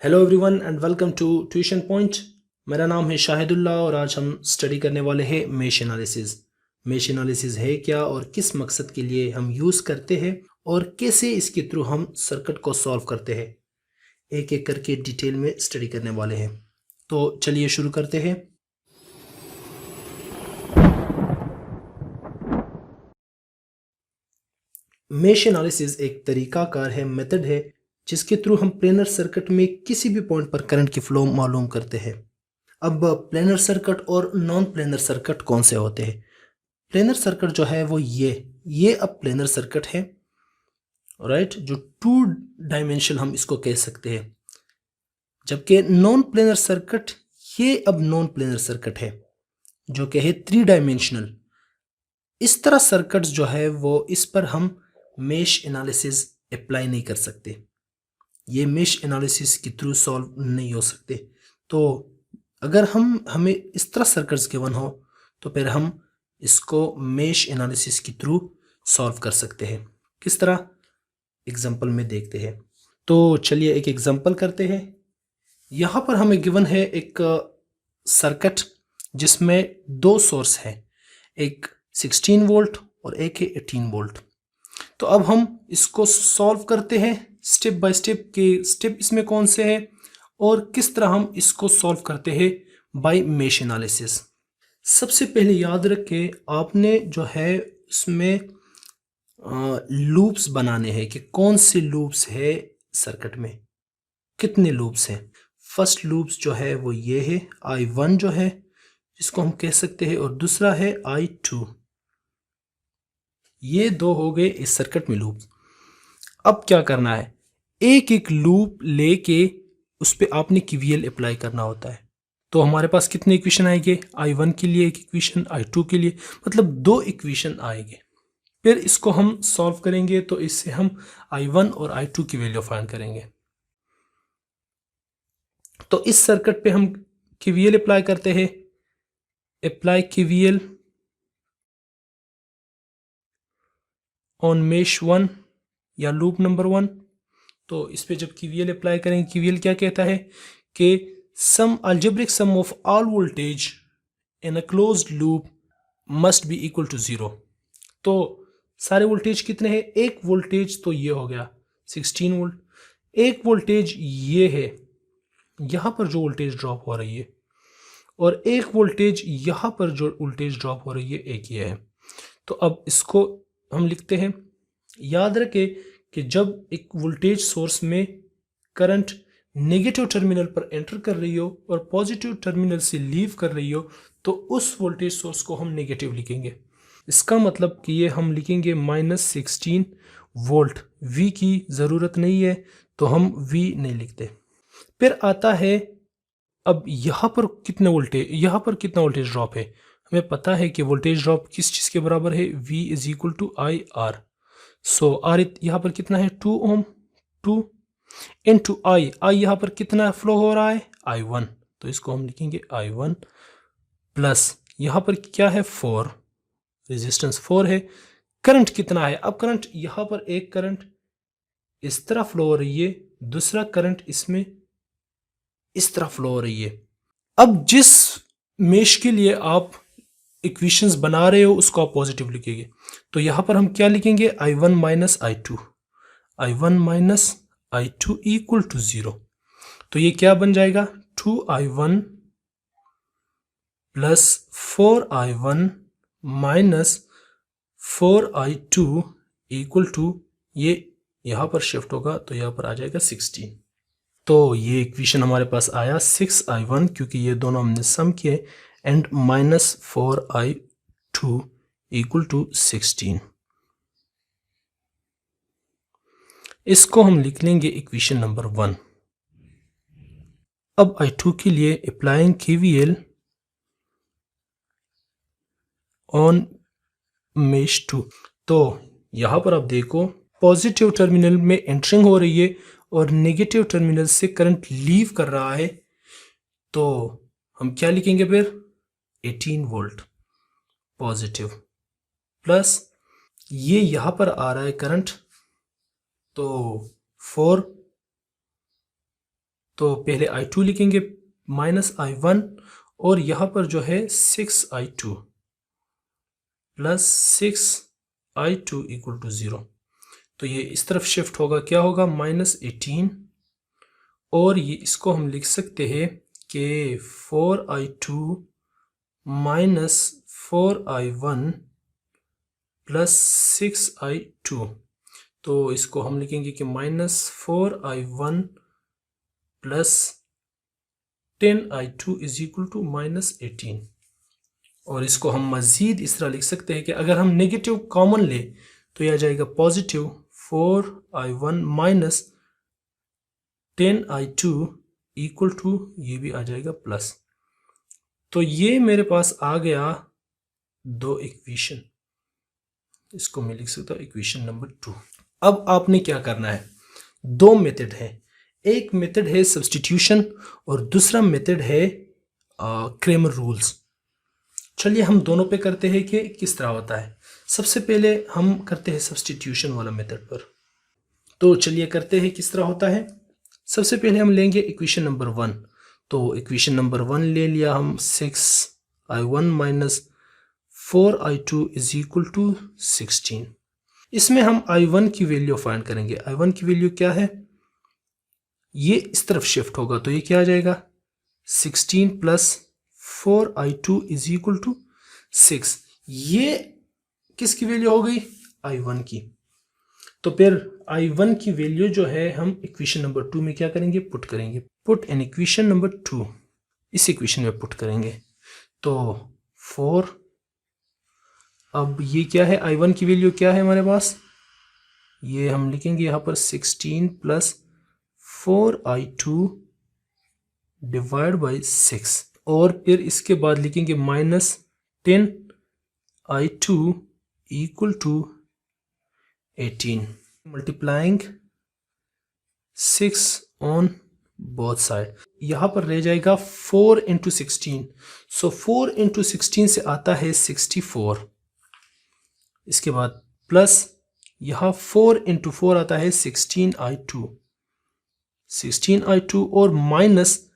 Hello everyone and welcome to tuition point. मेरा नाम है शाहिदुल्लाह और आज हम स्टडी करने वाले हैं मेश एनालिसिस। मेश एनालिसिस है क्या और किस मकसद के लिए हम यूज़ करते हैं और कैसे इसके थ्रू हम सर्किट को सॉल्व करते हैं, एक एक करके डिटेल में स्टडी करने वाले हैं। तो चलिए शुरू करते हैं। मेश एनालिसिस एक तरीकाकार है, मेथड है, जिसके थ्रू हम प्लेनर सर्किट में किसी भी पॉइंट पर करंट की फ्लो मालूम करते हैं। अब प्लेनर सर्किट और नॉन प्लेनर सर्किट कौन से होते हैं? प्लेनर सर्किट जो है वो ये अब प्लेनर सर्किट है, राइट, जो टू डायमेंशन हम इसको कह सकते हैं। जबकि नॉन प्लेनर सर्किट ये अब नॉन प्लेनर सर्किट है जो कि है थ्री डायमेंशनल। इस तरह सर्किट्स जो है वो इस पर हम मेश एनालिसिस अप्लाई नहीं कर सकते, ये मेश एनालिसिस के थ्रू सॉल्व नहीं हो सकते। तो अगर हमें इस तरह सर्किट्स गिवन हो तो फिर हम इसको मेश एनालिसिस के थ्रू सॉल्व कर सकते हैं। किस तरह, एग्जांपल में देखते हैं। तो चलिए एक एग्जांपल करते हैं। यहाँ पर हमें गिवन है एक सर्किट जिसमें दो सोर्स है, एक 16 वोल्ट और एक है 18 वोल्ट। तो अब हम इसको सॉल्व करते हैं स्टेप बाय स्टेप के स्टेप इसमें कौन से हैं और किस तरह हम इसको सॉल्व करते हैं बाय मेश एनालिसिस। सबसे पहले याद रखें, आपने जो है इसमें लूप्स बनाने हैं कि कौन से लूप्स है सर्किट में, कितने लूप्स हैं। फर्स्ट लूप्स जो है वो ये है I1 जो है जिसको हम कह सकते हैं, और दूसरा है I2। ये दो हो गए इस सर्किट में लूप। अब क्या करना है, एक एक लूप लेके उस पर आपने KVL अप्लाई करना होता है। तो हमारे पास कितने इक्वेशन आएंगे, I1 के लिए एक इक्वेशन, I2 के लिए, मतलब दो इक्वेशन आएंगे। फिर इसको हम सॉल्व करेंगे तो इससे हम I1 और I2 की वैल्यू फाइंड करेंगे। तो इस सर्किट पे हम KVL अप्लाई करते हैं। अप्लाई KVL ऑन मेश 1 या लूप नंबर 1। तो इस पे जब KVL अप्लाई करेंगे, KVL क्या कहता है कि sum algebraic sum of all voltage in a closed loop must be equal to 0। तो सारे वोल्टेज कितने हैं, एक वोल्टेज तो ये हो गया 16 वोल्ट, एक वोल्टेज ये है यहां पर जो वोल्टेज ड्रॉप हो रही है, और एक वोल्टेज यहां पर जो वोल्टेज ड्रॉप हो रही है, एक ये है। तो अब इसको हम लिखते हैं। याद रखें कि जब एक वोल्टेज सोर्स में करंट नेगेटिव टर्मिनल पर एंटर कर रही हो और पॉजिटिव टर्मिनल से लीव कर रही हो तो उस वोल्टेज सोर्स को हम नेगेटिव लिखेंगे। इसका मतलब कि ये हम लिखेंगे -16 वोल्ट। V की ज़रूरत नहीं है तो हम V नहीं लिखते। फिर आता है, अब यहाँ पर कितने वोल्टेज, यहाँ पर कितना वोल्टेज ड्रॉप है, हमें पता है कि वोल्टेज ड्रॉप किस चीज़ के बराबर है, V is equal to IR। So R यहाँ पर कितना है 2 ओम, 2 इंटू I यहाँ पर कितना फ्लो हो रहा है I1, तो इसको हम लिखेंगे I1 प्लस यहाँ पर क्या है 4, रेजिस्टेंस 4 है। करंट कितना है, अब करंट यहाँ पर एक करंट इस तरह फ्लो हो रही है, दूसरा करंट इसमें इस तरह फ्लो हो रही है। अब जिस मेश के लिए आप इक्वेशंस बना रहे हो उसको आप पॉजिटिव लिखेंगे। तो यहां पर हम क्या लिखेंगे, I1 minus I2, I1 minus I2 equal to 0। तो ये क्या बन जाएगा, 2I1 plus 4I1 minus 4I2 equal to, ये यहां पर शिफ्ट होगा तो यहां पर आ जाएगा 16। तो ये इक्वेशन हमारे पास आया 6I1, क्योंकि ये दोनों हमने सम किए, and minus 4I2 equal to 16। इसको हम लिख लेंगे इक्वेशन नंबर 1। अब I2 के लिए अप्लाइंग KVL ऑन मेश 2। तो यहां पर आप देखो पॉजिटिव टर्मिनल में एंटरिंग हो रही है और नेगेटिव टर्मिनल से करंट लीव कर रहा है। तो हम क्या लिखेंगे फिर, 18 वोल्ट पॉजिटिव प्लस ये यहां पर आ रहा है करंट, तो 4 तो पहले I2 लिखेंगे माइनस I1 और यहाँ पर जो है 6I2 plus 6I2 equal to 0। तो ये इस तरफ शिफ्ट होगा, क्या होगा -18 और ये इसको हम लिख सकते हैं कि 4I2 minus 4I1 plus 6I2। तो इसको हम लिखेंगे कि -4I1 plus 10I2 is equal to -18। और इसको हम मज़ीद इस तरह लिख सकते हैं कि अगर हम नेगेटिव कॉमन ले तो यह आ जाएगा positive 4I1 minus 10I2 equal to, ये भी आ जाएगा प्लस। तो ये मेरे पास आ गया दो इक्वेशन, इसको मैं लिख सकता हूँ इक्वेशन नंबर 2। अब आपने क्या करना है, दो मेथड है, एक मेथड है सब्स्टिट्यूशन और दूसरा मेथड है क्रेमर रूल्स। चलिए हम दोनों पे करते हैं कि किस तरह होता है। सबसे पहले हम करते हैं सब्स्टिट्यूशन वाला मेथड पर। तो चलिए करते हैं किस तरह होता है। सबसे पहले हम लेंगे इक्वेशन नंबर 1। तो इक्वेशन नंबर 1 ले लिया हम, 6I1 minus 4I2 is equal to 16। इसमें हम I1 की वैल्यू फाइंड करेंगे। I1 की वैल्यू क्या है, ये इस तरफ शिफ्ट होगा तो ये क्या आ जाएगा 16 plus 4I2 is equal to 6। ये किसकी वैल्यू हो गई, I1 की। तो फिर I1 की वैल्यू जो है हम इक्वेशन नंबर 2 में क्या करेंगे, पुट करेंगे। पुट इन इक्वेशन नंबर 2, इस इक्वेशन में पुट करेंगे। तो 4, अब ये क्या है, I1 की वैल्यू क्या है हमारे पास, ये हम लिखेंगे यहाँ पर 16 प्लस 4I2 डिवाइड बाई 6 और फिर इसके बाद लिखेंगे minus 10I2 equal to 18 multiplying 6 on both side. यहाँ पर रह जाएगा 4 इंटू 16। सो 4 इंटू 16 से आता है 64। इसके बाद प्लस यहाँ 4 इंटू 4 आता है 16I2 और माइनस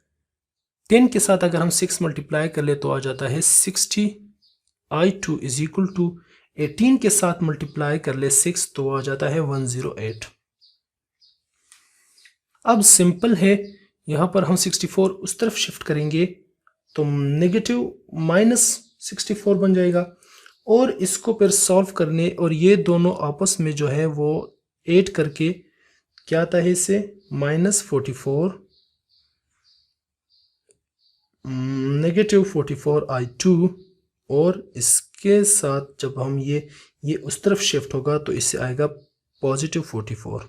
10 के साथ अगर हम 6 मल्टीप्लाई कर ले तो आ जाता है 60I2 इज इक्वल टू 18 के साथ मल्टीप्लाई कर ले 6 तो आ जाता है 108। अब सिंपल है, यहाँ पर हम 64 उस तरफ शिफ्ट करेंगे तो नेगेटिव -64 बन जाएगा और इसको फिर सॉल्व करने और ये दोनों आपस में जो है वो ऐड करके क्या आता है इससे -44 -44I2 और इसके साथ जब हम ये उस तरफ शिफ्ट होगा तो इससे आएगा +44,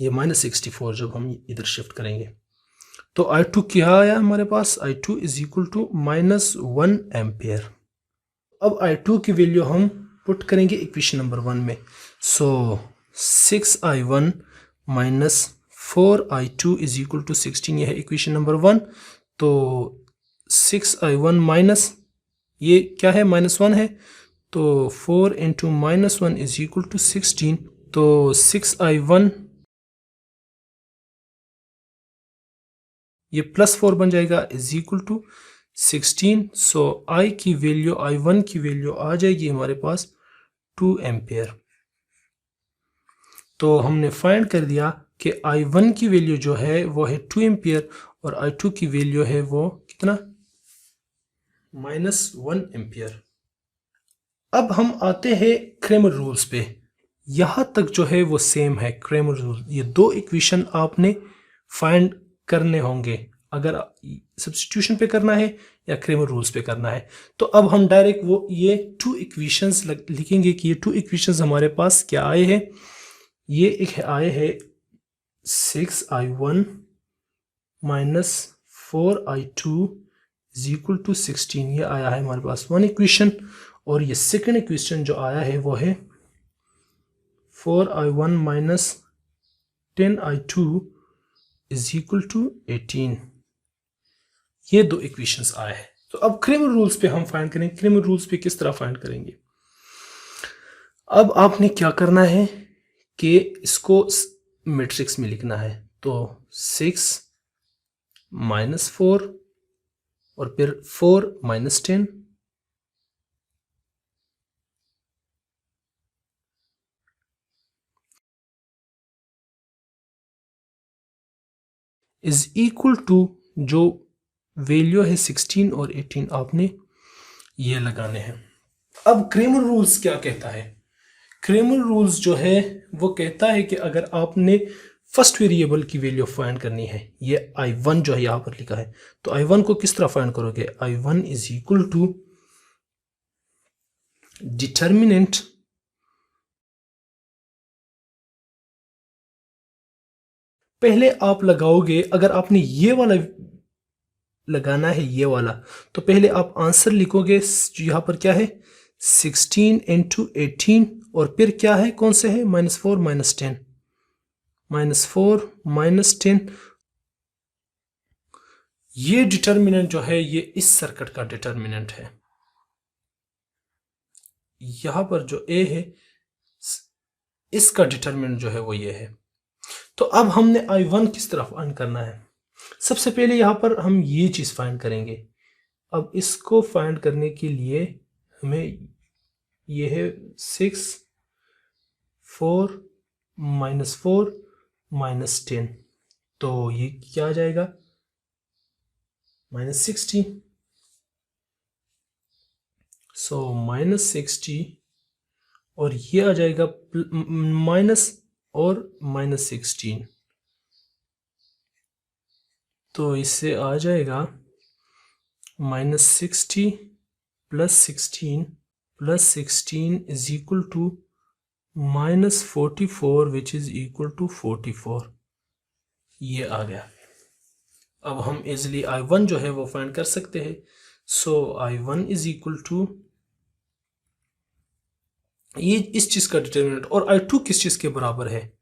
ये -64 जब हम इधर शिफ्ट करेंगे तो I2 क्या आया हमारे पास, I2 is equal to -1 ampere. अब I2 की वैल्यू हम पुट करेंगे इक्वेशन नंबर 1 में। So 6I1 minus 4I2 is equal to 16, यह है इक्वेशन नंबर 1। तो 6I1 माइनस ये क्या है -1 है तो 4 इंटू -1 इज इक्वल टू 16। तो 6I1 ये +4 बन जाएगा is equal to 16। So I की वैल्यू, I1 की वैल्यू आ जाएगी हमारे पास 2 एम्पियर। तो हमने फाइंड कर दिया कि I1 की वैल्यू जो है वो है 2 एम्पियर और I2 की वैल्यू है वो कितना, -1 एम्पियर। अब हम आते हैं क्रेमर रूल्स पे। यहाँ तक जो है वो सेम है क्रेमर रूल। ये दो इक्वेशन आपने फाइंड करने होंगे, अगर सब्स्टिट्यूशन पे करना है या क्रेमर रूल्स पे करना है। तो अब हम डायरेक्ट वो ये 2 इक्वेशंस लिखेंगे कि ये 2 इक्वेशंस हमारे पास क्या आए हैं। ये एक आए हैं 6I1 minus 4I2 is equal to 16, ये आया है हमारे पास 1 इक्वेशन। और ये सेकंड इक्वेशन जो आया है वो है 4I1 minus 10I2 is equal to 18। ये दो इक्वेशंस आए हैं। तो अब क्रेमर रूल्स पे हम फाइंड करेंगे। क्रेमर रूल्स पे किस तरह फाइंड करेंगे, अब आपने क्या करना है कि इसको मैट्रिक्स में लिखना है। तो 6 -4 और फिर 4 - 10 इज इक्वल टू जो वैल्यू है 16 और 18 आपने ये लगाने हैं। अब क्रेमर रूल्स क्या कहता है? क्रेमर रूल्स जो है वो कहता है कि अगर आपने फर्स्ट वेरिएबल की वैल्यू फाइंड करनी है, ये I1 जो है यहां पर लिखा है, तो I1 को किस तरह फाइंड करोगे? I1 is equal to determinant पहले आप लगाओगे, अगर आपने ये वाला लगाना है ये वाला, तो पहले आप आंसर लिखोगे, यहां पर क्या है 16 × 18 और फिर क्या है, कौन से है -4 -10 -4 -10। ये डिटर्मिनेंट जो है ये इस सर्किट का डिटर्मिनेंट है। यहां पर जो ए है इसका डिटर्मिनेंट जो है वो ये है। तो अब हमने I1 किस तरह फाइंड करना है? सबसे पहले यहां पर हम ये चीज फाइंड करेंगे। अब इसको फाइंड करने के लिए हमें ये है 6 4 -4 -10, तो ये क्या आ जाएगा -60। सो -60 और ये आ जाएगा माइनस और -16, तो इससे आ जाएगा -60 + 16 is equal to -44 which is equal to 44। ये आ गया। अब हम इजिली I1 जो है वो फाइंड कर सकते हैं। सो I1 इज इक्वल टू ये इस चीज का डिटर्मिनेंट, और I2 किस चीज के बराबर है?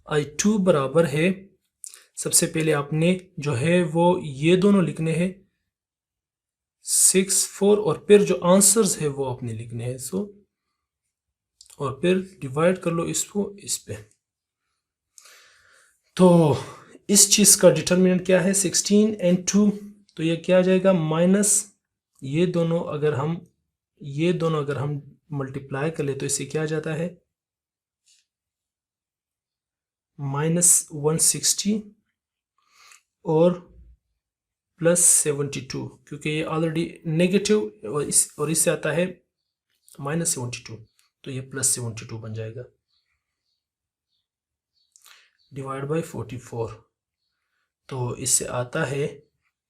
I2 बराबर है, सबसे पहले आपने जो है वो ये दोनों लिखने हैं 6 4 और फिर जो आंसर्स है वो आपने लिखने हैं। सो और फिर डिवाइड कर लो इसको इस पे। तो इस चीज का डिटर्मिनेंट क्या है 16 × 2, तो ये क्या आ जाएगा माइनस ये दोनों अगर हम मल्टीप्लाई कर ले तो इससे क्या आ जाता है -160 और +72, क्योंकि ये ऑलरेडी नेगेटिव और इससे आता है -72, तो ये +72 बन जाएगा डिवाइड बाय 44, तो इससे आता है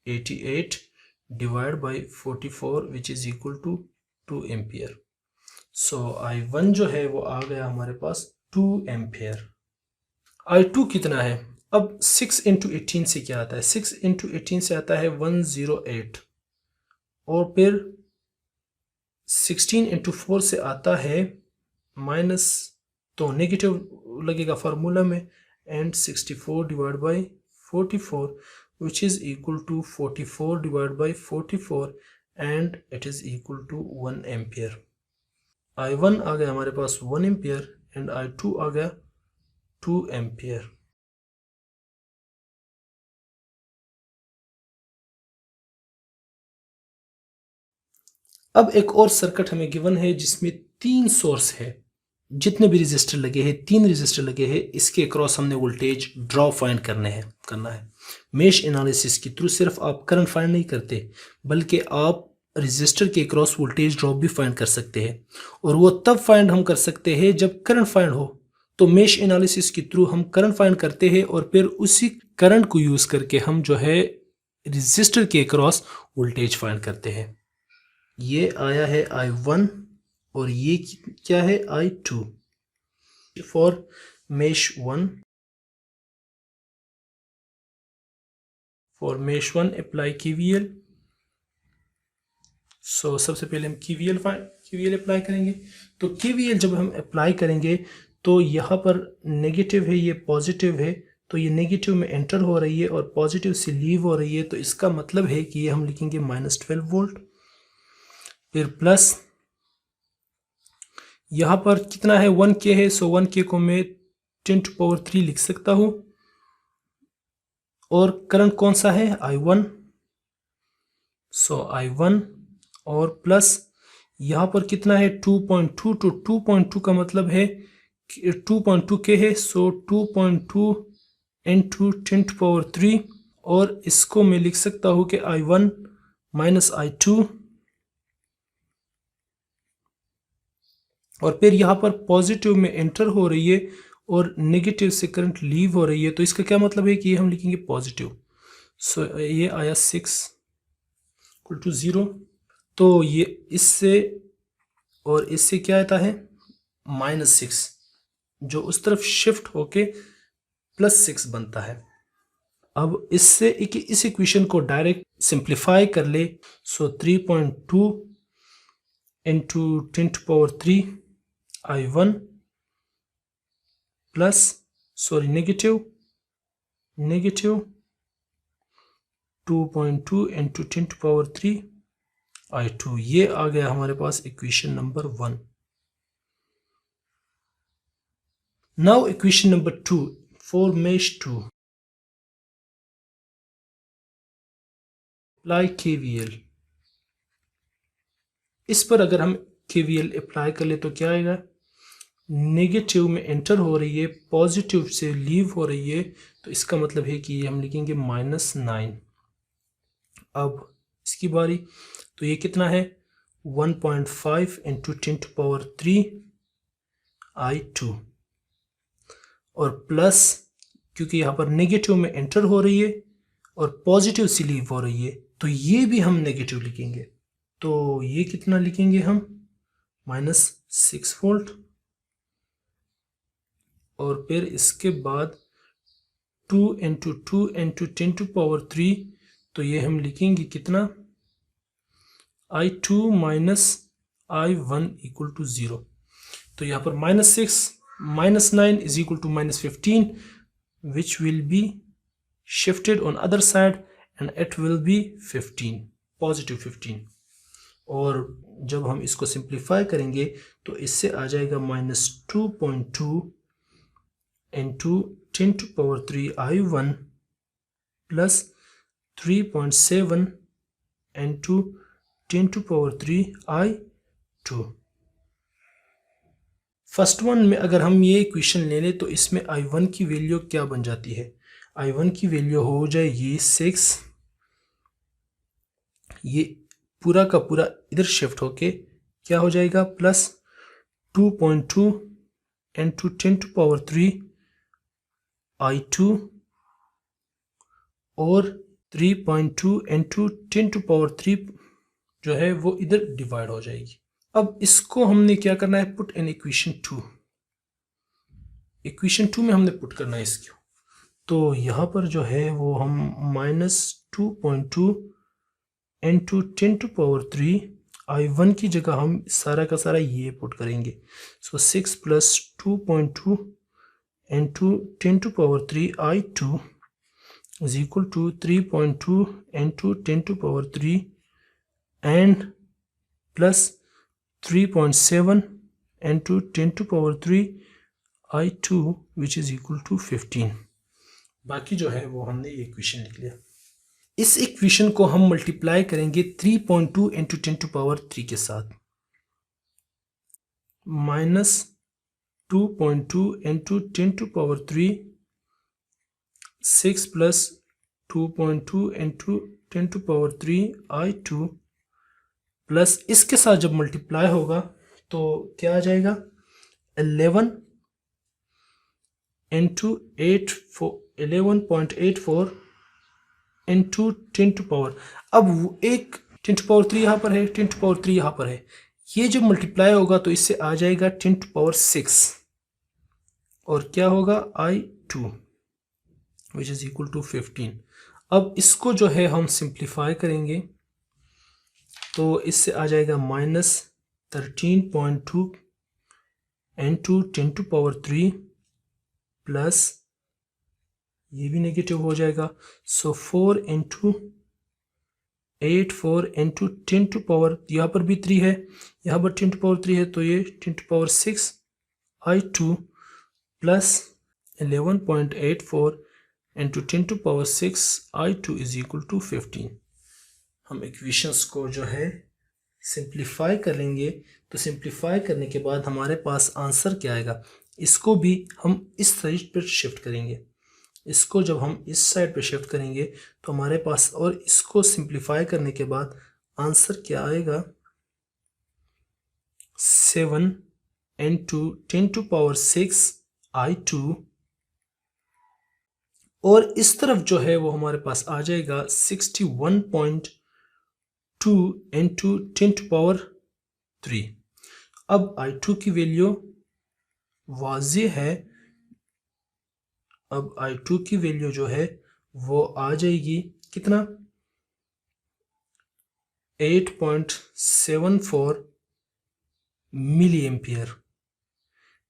88 divide by 44 which is equal to 2 ampere. So I1 जो है वो आ गया हमारे पास 2 एम्पियर। I2 कितना है? अब 6 × 18 से क्या आता है? 6 × 18 से आता है 108 और फिर 16 × 4 से आता है माइनस, तो नेगेटिव लगेगा फार्मूला में, and 64 divide by 44 which is equal to 44 divided by 44 and it is equal to 1 ampere. I1 आ गया हमारे पास 1 एम्पियर एंड I2 आ गया 2 एम्पियर। अब एक और सर्किट हमें गिवन है जिसमें 3 सोर्स है, जितने भी रजिस्टर लगे हैं 3 रजिस्टर लगे हैं, इसके अक्रॉस हमने वोल्टेज ड्रॉप फाइंड करना है। मेश एनालिसिस के थ्रू सिर्फ आप करंट फाइंड नहीं करते बल्कि आप रजिस्टर के अक्रॉस वोल्टेज ड्रॉप भी फाइंड कर सकते हैं, और वो तब फाइंड हम कर सकते हैं जब करंट फाइंड हो। तो मेश एनालिसिस के थ्रू हम करंट फाइंड करते हैं और फिर उसी करंट को यूज करके हम जो है रजिस्टर के अक्रॉस वोल्टेज फाइंड करते हैं। ये आया है I1 और ये क्या है I2 for mesh 1। For mesh 1 apply KVL। सो सबसे पहले हम KVL अप्लाई करेंगे। तो KVL जब हम अप्लाई करेंगे तो यहाँ पर नेगेटिव है, ये पॉजिटिव है, तो ये नेगेटिव में एंटर हो रही है और पॉजिटिव से लीव हो रही है, तो इसका मतलब है कि ये हम लिखेंगे -12 वोल्ट। फिर प्लस यहाँ पर कितना है 1K है, सो 1K को मैं 10⁻³ लिख सकता हूँ, और करंट कौन सा है, I1। सो I1 और प्लस यहाँ पर कितना है 2.2, तो 2.2 का मतलब है 2.2 के है, सो 2.2 into 10 to power 3, और इसको मैं लिख सकता हूँ कि I1 माइनस I2, और फिर यहाँ पर पॉजिटिव में एंटर हो रही है और नेगेटिव से करंट लीव हो रही है, तो इसका क्या मतलब है कि ये हम लिखेंगे पॉजिटिव। सो ये आया 6 = 0, तो ये इससे और इससे क्या आता है -6, जो उस तरफ शिफ्ट होके +6 बनता है। अब इससे इस इक्वेशन को डायरेक्ट सिंप्लीफाई कर ले, सो 3.2 into 10 to power 3 I1 plus negative 2.2 into 10 to power 3 I2। ये आ गया हमारे पास equation number 1। Now equation number 2 for mesh 2, apply KVL। इस पर अगर हम KVL अप्लाई कर ले तो क्या आएगा, नेगेटिव में एंटर हो रही है, पॉजिटिव से लीव हो रही है, तो इसका मतलब है कि ये हम लिखेंगे -9। अब इसकी बारी, तो ये कितना है 1.5 into 10 to power 3 I2, और प्लस क्योंकि यहाँ पर नेगेटिव में एंटर हो रही है और पॉजिटिव से लीव हो रही है, तो ये भी हम नेगेटिव लिखेंगे, तो ये कितना लिखेंगे हम -6 वोल्ट, और फिर इसके बाद 2 into 2 into 10 to power 3, तो ये हम लिखेंगे कितना I2 minus I1 equal to 0। तो यहाँ पर -6 -9 is equal to -15, which will be shifted on other side and it will be 15, positive 15। और जब हम इसको सिंप्लीफाई करेंगे तो इससे आ जाएगा -2.2 into 10 to power 3 I1 plus 3.7 into 10 to power 3 I2। First one में अगर हम ये इक्वेशन ले लें तो इसमें I1 की वैल्यू क्या बन जाती है, I1 की वैल्यू हो जाएगी 6, ये पूरा का पूरा इधर शिफ्ट होके क्या हो जाएगा +2.2 into 10 to power 3 I2 और 3.2 into 10 to power 3 जो है वो इधर डिवाइड हो जाएगी। अब इसको हमने क्या करना है, पुट इन इक्वेशन 2। इक्वेशन 2 में हमने पुट करना है इसको, तो यहाँ पर जो है वो हम -2.2 into 10 to power 3 I1 की जगह हम सारा का सारा ये पुट करेंगे, सो 6 + 2.2 into 10 to power 3 I2 is equal to 3.2 into 10 to power 3 and plus 3.7 into 10 to power 3 I2 which is equal to 15। बाकी जो है वो हमने ये इक्वेशन लिख लिया। इस इक्वेशन को हम मल्टीप्लाई करेंगे 3.2 into 10 to power 3 के साथ, -2.2 into 10 to power 3 6 plus 2.2 into 10 to power 3 I2 plus इसके साथ जब मल्टीप्लाई होगा तो क्या आ जाएगा 11 into 11.84 into 10 to power, अब एक 10 to power 3 यहाँ पर है, 10 to power 3 यहाँ पर है, ये जब मल्टीप्लाई होगा तो इससे आ जाएगा 10 to power 6 और क्या होगा I2 which is equal to 15। अब इसको जो है हम सिंप्लीफाई करेंगे तो इससे आ जाएगा -13.2 into 10 to power 3 प्लस ये भी नेगेटिव हो जाएगा, सो 4 into 8 4 into 10 to power, यहाँ पर भी 3 है, यहाँ पर 10 to power 3 है, तो ये 10 to power 6 I2 plus 11.84 into 10 to power 6 I2 is equal to 15। हम इक्वेशंस को जो है सिंप्लीफाई कर लेंगे, तो सिंप्लीफाई करने के बाद हमारे पास आंसर क्या आएगा, इसको भी हम इस साइड पर शिफ्ट करेंगे। इसको जब हम इस साइड पे शिफ्ट करेंगे तो हमारे पास, और इसको सिंप्लीफाई करने के बाद आंसर क्या आएगा, 7 into 10 to power 6 I2, और इस तरफ जो है वो हमारे पास आ जाएगा 61.2 into 10 to power 3। अब I2 की वैल्यू वाज़ेह है, अब I2 की वैल्यू जो है वो आ जाएगी कितना, 8.74 मिली एम्पियर।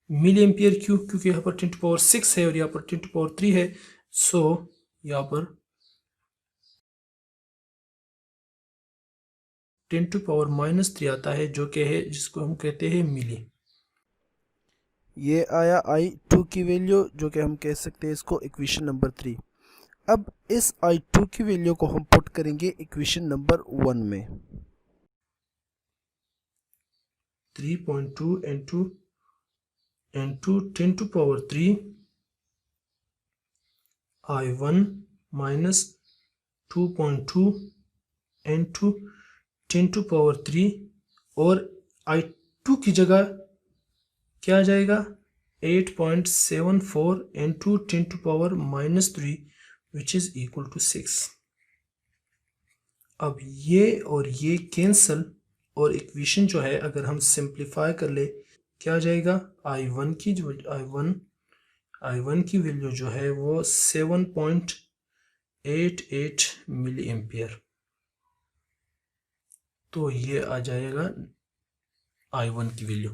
मिली एम्पियर क्यों, क्योंकि यहाँ पर 10 to power 6 है और यहाँ पर 10 to power 3 है, सो यहाँ पर 10 to power -3 आता है, जो कि है जिसको हम कहते हैं मिली। ये आया I2 की वैल्यू, जो कि हम कह सकते हैं इसको इक्वेशन नंबर 3। अब इस I2 की वैल्यू को हम पुट करेंगे इक्वेशन नंबर 1 में। 3.2 into 10 to power 3 I1 minus 2.2 into 10 to power 3, और I2 की जगह क्या आ जाएगा, 8.74 into 10 to power -3 which is equal to 6। अब ये और ये कैंसल, और इक्वेशन जो है अगर हम सिंप्लीफाई कर ले क्या आ जाएगा, I1 की वैल्यू जो है वो 7.88 मिली एम्पियर। तो ये आ जाएगा I1 की वैल्यू।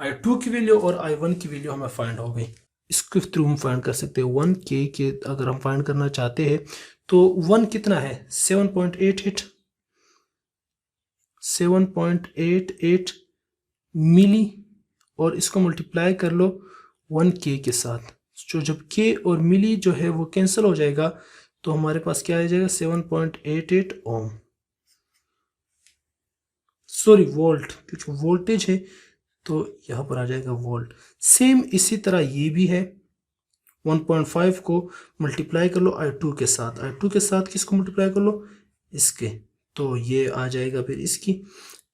I2 की वैल्यू और I1 की वैल्यू हमें फाइंड हो गई। इसके थ्रू हम फाइंड कर सकते हैं 1K के, अगर हम फाइंड करना चाहते हैं तो 1 कितना है, 7.88 मिली, और इसको मल्टीप्लाई कर लो 1K के साथ, जो जब K और मिली जो है वो कैंसिल हो जाएगा तो हमारे पास क्या आ जाएगा, 7.88 ओम, सॉरी वोल्ट, क्योंकि वोल्टेज है तो यहाँ पर आ जाएगा वोल्ट। सेम इसी तरह ये भी है, 1.5 को मल्टीप्लाई कर लो I2 के साथ, I2 के साथ किसको मल्टीप्लाई कर लो, इसके, तो ये आ जाएगा फिर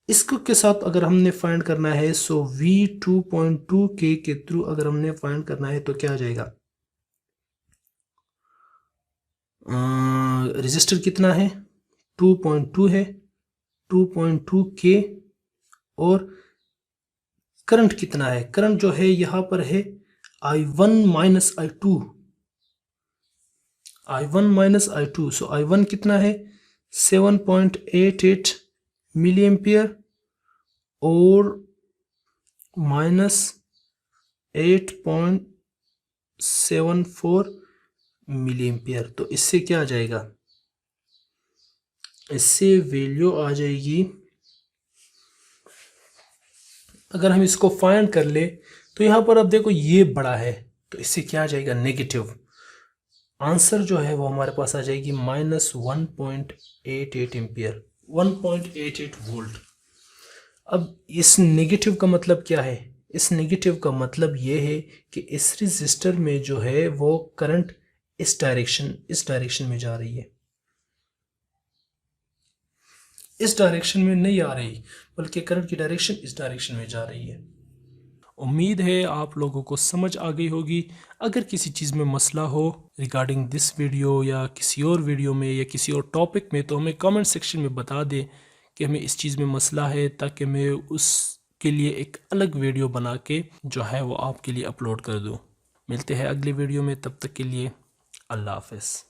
इसको के साथ अगर हमने फाइंड करना है, सो V2.2K के थ्रू अगर हमने फाइंड करना है तो क्या आ जाएगा, रेजिस्टर कितना है, 2.2 है, 2.2K, और करंट कितना है, करंट जो है यहाँ पर है I1 minus I2, सो I1 कितना है 7.88 मिली एम्पियर और माइनस 8.74 मिली एम्पियर, तो इससे क्या आ जाएगा, इससे वैल्यू आ जाएगी, अगर हम इसको फाइंड कर ले तो यहाँ पर अब देखो ये बड़ा है तो इससे क्या आ जाएगा, नेगेटिव। आंसर जो है वो हमारे पास आ जाएगी -1.88 एम्पियर, 1.88 वोल्ट। अब इस नेगेटिव का मतलब क्या है, इस नेगेटिव का मतलब ये है कि इस रेजिस्टर में जो है वो करंट इस डायरेक्शन में जा रही है, इस डायरेक्शन में नहीं आ रही, बल्कि करंट की डायरेक्शन इस डायरेक्शन में जा रही है। उम्मीद है आप लोगों को समझ आ गई होगी। अगर किसी चीज़ में मसला हो रिगार्डिंग दिस वीडियो या किसी और वीडियो में या किसी और टॉपिक में, तो हमें कमेंट सेक्शन में बता दें कि हमें इस चीज़ में मसला है, ताकि मैं उसके लिए एक अलग वीडियो बना के जो है वो आपके लिए अपलोड कर दूँ। मिलते हैं अगली वीडियो में, तब तक के लिए अल्लाह हाफ़िज़।